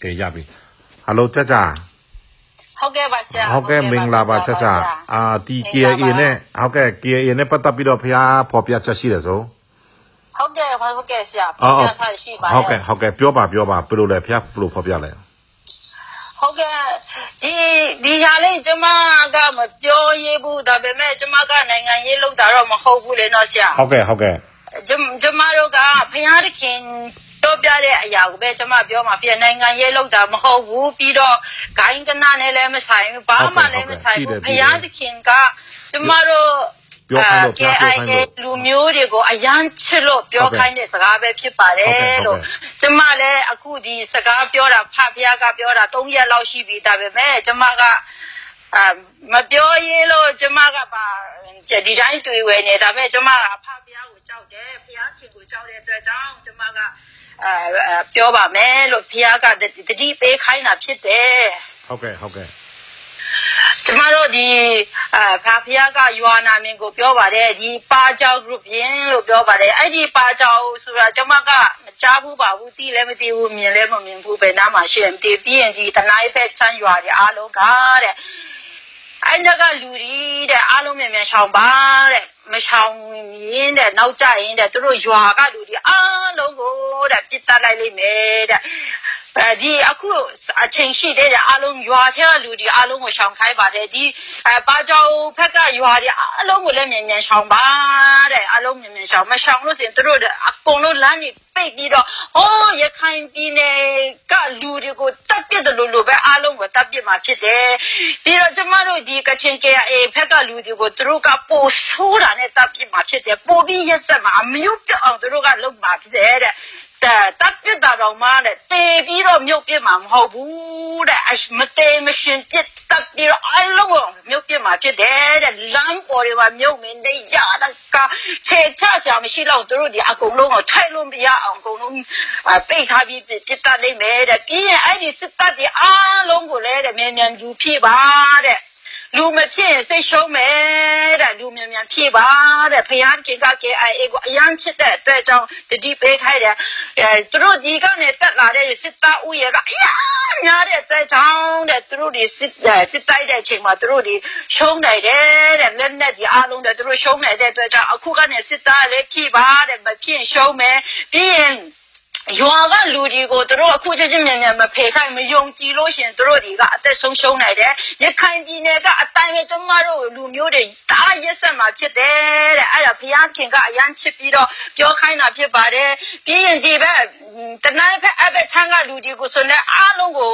အေးရပြီဟယ်လိုကြကြဟုတ်ကဲ့ပါဆရာဟုတ်ကဲ့မင်္ဂလာပါကြကြဒီ KA နဲ့ဟုတ်ကဲ့ KA နဲ့ပတ်သက်ပြီးတော့ဖျားဖော်ပြချက်ရှိတယ်ဆိုဟုတ်ကဲ့ဆရာဖော်ပြထားရှိပါတယ်ဟုတ်ကဲ့ပြောပါဘယ်လိုလဲဖျားဘယ်လိုဖော်ပြလဲဟုတ်ကဲ့ဒီဟာလေးကျမကမပြောရဘူးဒါပေမဲ့ကျမကနိုင်ငံရေးလုပ်တာတော့မဟုတ်ဘူးလေနော်ဆရာဟုတ်ကဲ့ကျမတို့ကဖျားခင်တော့ပြတဲ့အရာကိုပဲကျမပြောမှာပြနိုင်ငံရေးလောက်တာမဟုတ်ဘူးပြီးတော့ဂိုင်းကနာနဲ့လည်းမဆိုင်ဘူးဘာမှလည်းမဆိုင်ဘူးဖျားသခင်ကကျမတို့KIA လူမျိုးတွေကိုအရန်ချစ်လို့ပြောခိုင်းတဲ့စကားပဲဖြစ်ပါတယ်လို့ကျမလည်းအခုဒီစကားပြောတာဖျားကပြောတာ3ရက်လောက်ရှိပြီဒါပေမဲ့ကျမကမပြောရလို့ကျမကပါဒီတိုင်းတွေ့ဝဲနေဒါပေမဲ့ကျမကဖျားကိုကြောက်တယ်ဖျားခင်ကိုကြောက်တဲ့အတွက်ကြောင့်ကျမကပြောပါမယ်လို့ဖျားကတတိပေးခိုင်းတာဖြစ်တယ်ဟုတ်ကဲ့ကျမတို့ဒီဖျားကရွာနာမည်ကိုပြောပါတယ်ဒီပါကြောက် group ရင်းလို့ပြောပါတယ်အဲ့ဒီပါကြောက်ဆိုတာကျမကမကြားဘူးပါဘူးသိလည်းမသိဘူးမြင်လည်းမမြင်ဘူးဘယ်နာမှရှိရင်တည်ပြီးရင်ဒီတနိုင်းဖက်ချမ်းရွာတွေအားလုံးကတဲ့အဲ့ဒါကလူကြီးတဲ့အားလုံးမြန်ရှောင်ပါတဲ့မရှောင်ရင်းတဲ့နောက်ကျရင်တဲ့သူတို့ရွာကလူကြီးအားလုံးကိုတဲ့ပြစ်တတ်လိုက်လိမ့်မယ်တဲ့ဒီအခုအချိန်ရှိတဲ့အားလုံးရွာထဲကလူကြီးအားလုံးကိုရှောင်ခိုင်းပါတယ်ဒီပါကြောင်ဖက်ကရွာတွေအားလုံးကိုလည်းမြန်ရှောင်ပါတဲ့အားလုံးမြန်ရှောင်မရှောင်လို့ဆိုရင်သူတို့အကုန်လုံးလမ်းကြီးပိတ်ပြီးတော့ရခိုင်ပြည်နယ်ကလူတွေကိုတပ်ပစ်တယ်လို့ပဲအားလုံးကိုတပ်ပစ်မှာဖြစ်တယ်ပြီးတော့ကျမတို့ဒီကချင် KIA ဖက်ကလူတွေကိုသူတို့ကပို့ဆိုးတာနဲ့တပ်ပစ်မှာဖြစ်တယ်ပို့ပြီးရက်ဆက်မှာအမျိုးပြောအောင်သူတို့ကလုပ်မှာဖြစ်တယ်တဲ့တပ်ပစ်တာတော့မှတဲ့တေပြီးတော့မြုပ်ပြစ်မှာမဟုတ်ဘူးတဲ့မတေမရှင်ပြစ်တပ်ပြီးတော့အလုံးကိုမြုပ်ပြစ်မှာဖြစ်တယ်တဲ့လမ်းပေါ်တွေမှာမြုပ်နေနေရတာကခြေချဆရာမရှိတော့သူတို့ဒီအကုန်လုံးကိုထိုက်လို့မရအောင်အကုန်လုံးပိတ်ထားပြီးပြစ်တတ်နိုင်မယ်တဲ့ပြီးရင်အဲ့ဒီစစ်တပ်တွေအားလုံးကိုလည်းတဲ့မြန်လူဖြည့်ပါတဲ့လူမဖြစ်ရင်စိတ်ရှုံးမယ်တဲ့လူမြန်ဖြည့်ပါတဲ့ဖယားခင်က KIA ကိုအရန်ချစ်တဲ့အတွက်ကြောင့်တတိပေးခိုင်းတယ်သူတို့ဒီကနေတက်လာတဲ့စစ်သားဦးရဲ့ကအရန်များတဲ့အတွက်ကြောင့်တဲ့သူတို့ဒီစစ်တိုက်တဲ့အချိန်မှာသူတို့ဒီရှုံးနိုင်တယ်တဲ့လက်နဲ့ဒီအားလုံးတဲ့သူတို့ရှုံးနိုင်တဲ့အတွက်ကြောင့်အခုကနေစစ်သားလည်းဖြည့်ပါတဲ့မဖြစ်ရှုံးမယ်ပြီးရင်ရွာကလူတွေကိုသူတို့အခုချင်းမြန်မဖေခိုင်းမယုံကြည်လို့ရှင်သူတို့တွေကအသက်ဆုံးရှုံးနိုင်တယ်ရခိုင်ပြည်နယ်ကအတိုင်းပဲကျမတို့လူမျိုးတွေတားရက်ဆက်မှာဖြစ်တယ်တဲ့အဲ့ဒါဘုရားခင်ကအရန်ချစ်ပြီးတော့ပြောခိုင်းတာဖြစ်ပါတယ်ပြီးရင်ဒီဘက်တနိုင်းဖက်အဘက်ချမ်းကလူတွေကိုဆိုလည်းအားလုံးကို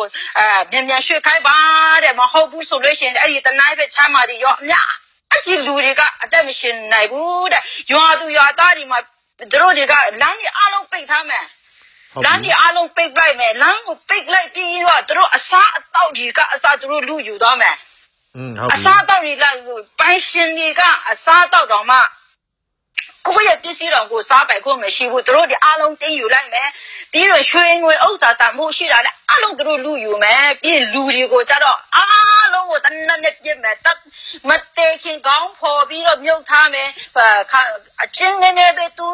မြန်ရွှေ့ခိုင်းပါတဲ့မဟုတ်ဘူးဆိုလို့ရှင်အဲ့ဒီတနိုင်းဖက်ချမ်းမာတွေရောအများအကြီးလူတွေကအသက်မရှင်နိုင်ဘူးတဲ့ရွာသူရွာသားတွေမှာသူတို့တွေကလမ်းကြီးအားလုံးပိတ်ထားမယ်လမ်းကြီးအားလုံးပိတ်လိုက်မယ်လမ်းကိုပိတ်လိုက်ပြီးတော့သူတို့အစားအသောက်ကြီးကအစားသူတို့လူယူသွားမယ်အစားအသောက်တွေလိုက်ပိုင်ရှင်တွေကအစားအသောက်တော်မှကိုယ့်ရဲ့ပစ္စည်းတော်ကိုစားပိုင်ဖို့မရှိဘူးသူတို့ဒီအားလုံးတင်းယူလိုက်မယ်ပြီးတော့ရွှေငွေဥစ္စာတန်ဖို့ရှိတာလည်းအားလုံးသူတို့လူယူမယ်ပြီးလူတွေကိုကြတော့အားလုံးကိုတနက်နဲ့ပြစ်မယ်တပ်မတေခင်ကောင်းဖော်ပြီးတော့မြုပ်ထားမယ်အချင်းနဲ့ပဲသူ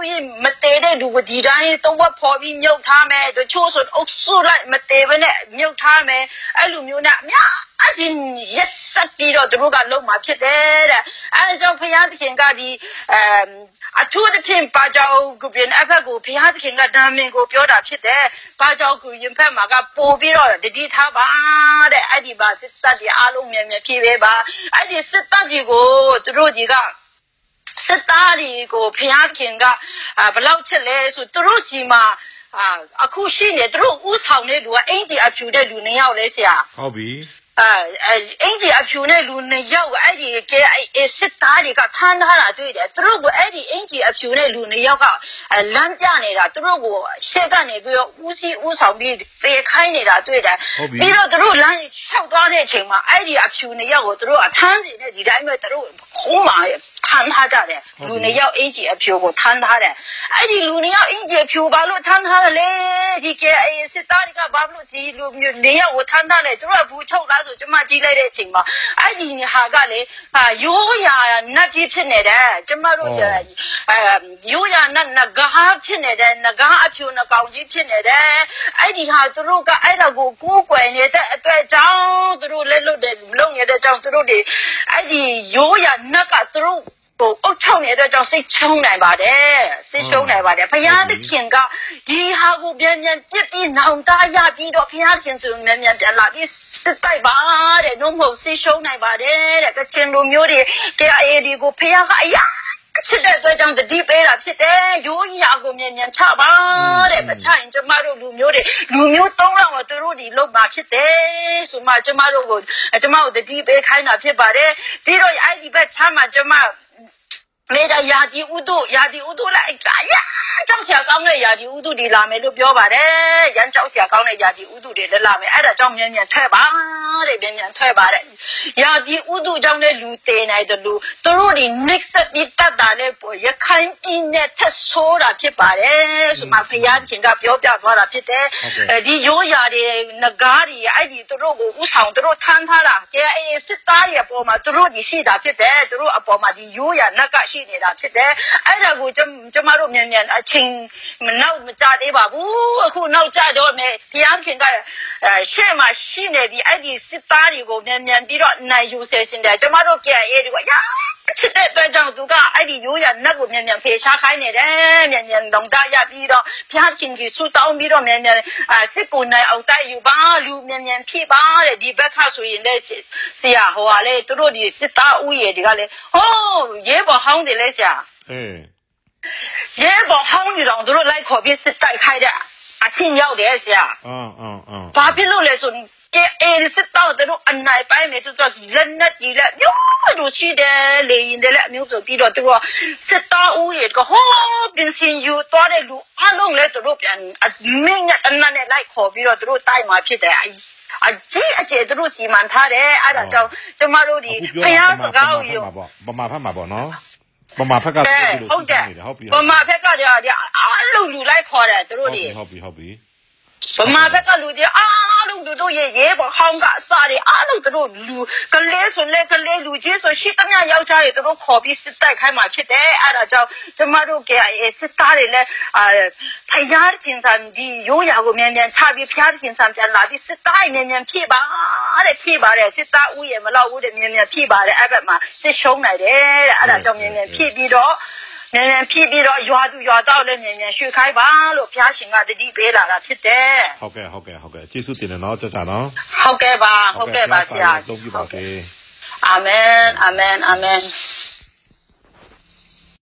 မတေတဲ့လူကိုဒီတိုင်းတော့ဖော်ပြီးမြုပ်ထားမယ်တချို့ဆိုအုပ်စုလိုက်မတေဘဲနဲ့မြုပ်ထားမယ်အဲ့လိုမျိုးနဲ့အများအချင်းရက်ဆက်ပြီးတော့သူတို့ကလုံမှာဖြစ်တယ်တဲ့အဲကြောင့်ဖယားသခင်ကဒီအထူးသဖြင့်ပါကြောင်ဂုပင်အဖက်ကိုဖယားသခင်ကနာမည်ကိုပြောတာဖြစ်တယ်ပါကြောင်ဂုရင်ဖက်မှာကပို့ပြီးတော့တတိထားပါတဲ့အဲ့ဒီပါစစ်တပ်တွေအားလုံးမြန်ဖြည့်ပေးပါအဲ့ဒီစစ်တပ်တွေကိုသူတို့ဒီကစစ်သားတွေကိုဖယားသခင်ကဘယ်လောက်ချက်လဲဆိုသူတို့စီမှာအခုရှိနေသူတို့ဥဆောင်တဲ့လူကအင်ဂျီအဖြူတဲ့လူ2ယောက်လဲဆရာဟုတ်ပြီအင်ဂျီအဖြူနဲ့လူ2ယောက်အဲ့ဒီစစ်သားတွေကထမ်းထားတာတွေ့တယ်သူတို့ကအဲ့ဒီအင်ဂျီအဖြူနဲ့လူ2ယောက်ကလမ်းပြနေတာသူတို့ကိုရှေ့ကနေပြီးတော့ဦးဆောင်ပြီးသေခိုင်းနေတာတွေ့တယ်ပြီးတော့သူတို့လမ်းလျှောက်သွားတဲ့အချိန်မှာအဲ့ဒီအဖြူ2ယောက်ကိုသူတို့အထမ်းစီနဲ့ဒီတိုင်းပဲသူတို့ခုံးမှာထမ်းထားကြတယ်လူ2ယောက်အင်ဂျီအဖြူကိုထမ်းထားတယ်အဲ့ဒီလူ2ယောက်အင်ဂျီအဖြူဘာလို့ထမ်းထားလဲဒီစစ်သားတွေကဘာလို့ဒီလူ2ယောက်ကိုထမ်းထားလဲသူတို့ကဘူးချုပ်လား ဆိုကျမကြည့်လိုက်တဲ့အချိန်မှာအဲ့ဒီဟာကလေရိုးရာနတ်ကြီးဖြစ်နေတယ်ကျမတို့ရိုးရာနတ်ငကားဖြစ်နေတယ်ငကားအဖြူနှကောင်ကြီးဖြစ်နေတယ်အဲ့ဒီဟာသူတို့ကအဲ့ဒါကိုကိုးကွယ်နေတဲ့အတွက်ကြောင့်သူတို့လက်လွတ်တယ်လုံနေတဲ့ကြောင့်သူတို့တွေအဲ့ဒီရိုးရာနတ်ကသူတို့အုတ်ချုံနေတဲ့ကြောင့်စိတ်ချုံနိုင်ပါတယ်စိတ်ရှုံးနိုင်ပါတယ်ဘုရားသခင်ကဒီဟာကိုပြန်ပြစ်ပြီးနောင်တရပြီးတော့ဘုရားခင်ဆိုမြန်ပြန်လာပြီးစစ်တိုက်ပါတဲ့နှုတ်မဟုတ်စိတ်ရှုံးနိုင်ပါတယ်တဲ့ကချင်လူမျိုးတွေတရားဒီကိုဘုရားကအရာချစ်တဲ့အတွက်ကြောင့်တတိပေးတာဖြစ်တယ်ရိုးရာကိုမြန်ချပါတဲ့မချရင်ကျမတို့လူမျိုး3လောက်တော့သူတို့ဒီလုံမှာဖြစ်တယ်ဆိုမှကျမတို့ကိုတတိပေးခိုင်းတာဖြစ်ပါတယ်ပြီးတော့အဲ့ဒီဘက်ချမ်းမှာကျမမေဒါယာဒီဥဒုလိုက်ကြောက်စရာကောင်းတဲ့ယာဒီဥဒုတွေလာမယ်လို့ပြောပါတယ်ရမ်းကြောက်စရာကောင်းတဲ့ယာဒီဥဒုတွေလည်းလာမယ်အဲ့ဒါကြောင့်မြန်ထွက်ပါတဲ့မြန်ထွက်ပါတဲ့ယာဒီဥဒုကြောင့်လည်းလူတေနိုင်တယ်လူသူတို့ဒီ next ပြီးတတ်တာလည်းရခိုင်ပြည်နယ်ထက်ဆိုးတာဖြစ်ပါတယ်ဆိုမှဘုရားခင်ကပြောပြသွားတာဖြစ်တယ်ဒီရိုးရာတွေငကားတွေအဲ့ဒီသူတို့ကိုဥဆောင်သူတို့ထမ်းထားတာအေးစစ်သားတွေအပေါ်မှာသူတို့ကြီးရှိတာဖြစ်တယ်သူတို့အပေါ်မှာဒီရိုးရာနတ်ကရှိနေတာဖြစ်တယ်အဲ့ဒါကိုကျမတို့မြန်အချိန်နောက်မကြသေးပါဘူးအခုနောက်ကြတော့မယ်ဘုရားခင်ကရှေ့မှာရှိနေပြီအဲ့ဒီစစ်သားတွေကိုမြန်ပြီးတော့နိုင်ယူဆဲရှင်တယ်ကျမတို့တွေကချစ်တဲ့အတွက်ကြောင့်သူကအဲ့ဒီရိုးရာနတ်ကိုမြန်ဖေရှားခိုင်းနေတယ်မြန်လောင်တရပြီးတော့ဘုရားခင်ကြီးဆူတောင်းပြီးတော့မြန်စစ်ကိုနိုင်အောင်တိုက်ယူပါလူမြန်ဖြည့်ပါတဲ့ဒီဘက်ကဆိုရင်လည်းဆရာဟိုကလေသူတို့ဒီစစ်သားဥယေတွေကလည်းဟောရဲဘော်ဟောင်းတယ်လေဆရာရဲဘော်ဟောင်းတွေတော့သူတို့လိုက်ခေါ်ပြီးစစ်တိုက်ခိုင်းတဲ့အချင်းရောက်တယ်ဆရာဘာဖြစ်လို့လဲဆိုစစ်တော့သူတို့အနိုင်ပိုင်းမဲ့သူတို့လက်နဲ့ကြီးလက်မျိုးတို့ရှိတယ်လေရင်တယ်အမျိုးဆိုပြီးတော့သူတို့စစ်တော့ဦးရဲ့ကဟောပြင်စင်ယူတော့တဲ့လူအလုံးလဲသူတို့ပြန်မင်းနဲ့အနနဲ့လိုက်ခေါ်ပြီးတော့သူတို့တိုက်မှာဖြစ်တယ်အကြီးသူတို့စီမံထားတယ်အဲ့ဒါကြောင့်ကျမတို့ဒီဖျားစကားကိုယူပမာဖတ်မှာပေါ့နော်ပမာဖက်ကဟုတ်တယ်ပမာဖက်ကတွေအလုံးလူလိုက်ခေါ်တယ်သူတို့တွေဟုတ်ပြီဗမာဘက်ကလူတွေအားလုံးတို့ရဲဘော်ဟောင်းကအစားတွေအားလုံးတို့လူကလေးဆိုလည်းကလေးလူကြီးဆိုရှိသမျှယောက်ျားတွေတို့ခေါ်ပြီးစစ်တိုက်ခိုင်းမှဖြစ်တယ်အဲ့ဒါကြောင့်ကျမတို့ကစစ်သားတွေလည်းဖယားခင်ဆန်ဒီရိုးရာကိုမြန်ချပြီးဖယားခင်ဆန်ပြန်လာပြီးစစ်သားမြန်ဖြည့်ပါတဲ့ဖြည့်ပါတယ်စစ်သားဦးရဲ့မလောက်ဘူးတဲ့မြန်ဖြည့်ပါတယ်အဲ့ဘက်မှာစစ်ရှုံးနိုင်တယ်တဲ့အဲ့ဒါကြောင့်မြန်ဖြည့်ပြီးတော့မြန်ဖြည့်ပြီးတော့ရွာသူရွာသားလည်းမြန်ရွှေခိုင်းပါလို့ဘုရားရှင်ကတတိပေးလာတာဖြစ်တယ်ဟုတ်ကဲ့ကျေးဇူးတင်တယ်နော်ကြာနော်ဟုတ်ကဲ့ပါဆရာသုံးပြပါစေအာမင်